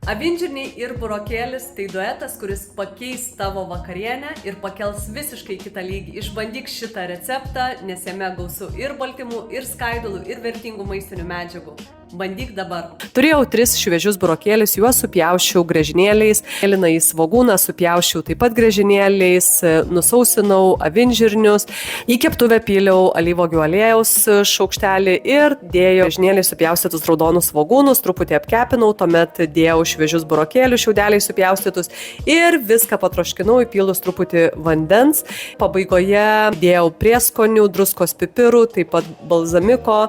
Avinžirniai ir burokėlis tai duetas, kuris pakeis tavo vakarienę ir pakels visiškai kitą lygį. Išbandyk šitą receptą, nes jame gausu ir baltymų, ir skaidulų, ir vertingų maistinių medžiagų. Bandyk dabar. Turėjau 3 šviežius burokėlius, juos supjaušiau griežinėliais, mėlyną į svogūną supjaušiau taip pat griežinėliais, nusausinau avinžirnius, į keptuvę pyliau alyvuogių aliejaus šaukštelį ir dėjau griežinėliais supjaustytus raudonus svogūnus, truputį apkepinau, tuomet dėjau šviežius burokėlius šiaudeliais supjaustytus ir viską patroškinau, įpylus truputį vandens. Pabaigoje dėjau prieskonių, druskos pipirų, taip pat balzamiko,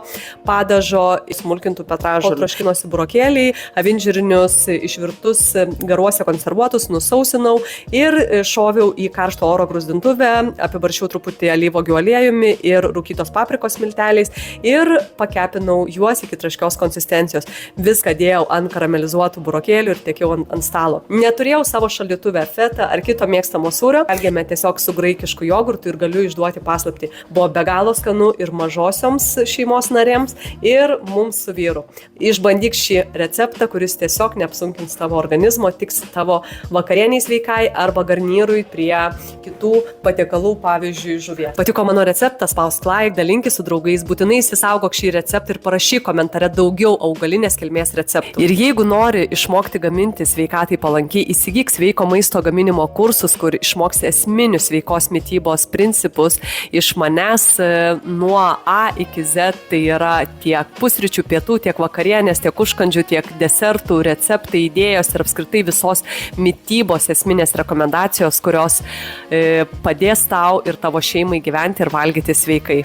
padažo, smulkintų petražolių. Troškinosi burokėliai, avinžirnius išvirtus garuose konservuotus, nusausinau ir šoviau į karšto oro gruzdintuvę, apibaršiau truputį alyvuogių aliejumi ir rūkytos paprikos milteliais ir pakepinau juos iki traškios konsistencijos. Viską dėjau ant karamelizuotų burokėlių ir tiekiau ant stalo. Neturėjau savo šaldytuve feta ar kito mėgstamo sūrio, valgėme tiesiog su graikišku jogurtu ir galiu išduoti paslaptį. Buvo be galo skanu ir mažosioms šeimos narėms ir mums su vyru. Išbandyk šį receptą, kuris tiesiog neapsunkins tavo organizmo, tiks tavo vakarieniai sveikai arba garnyrui prie kitų patiekalų, pavyzdžiui, žuvies. Patiko mano receptas, spausk like, dalinkis su draugais, būtinai įsisaugok šį receptą ir parašyk komentare daugiau augalinės kilmės receptų. Ir jeigu nori išmokti gaminti sveikatai palankiai, įsigyk sveiko maisto gaminimo kursus, kur išmoksi esminius sveikos mitybos principus iš manęs nuo A iki Z, tai yra tiek pusryčių, pietų, tiek vakarienės, tiek užkandžių, tiek desertų, receptai, idėjos ir apskritai visos mitybos esminės rekomendacijos, kurios padės tau ir tavo šeimai gyventi ir valgyti sveikai.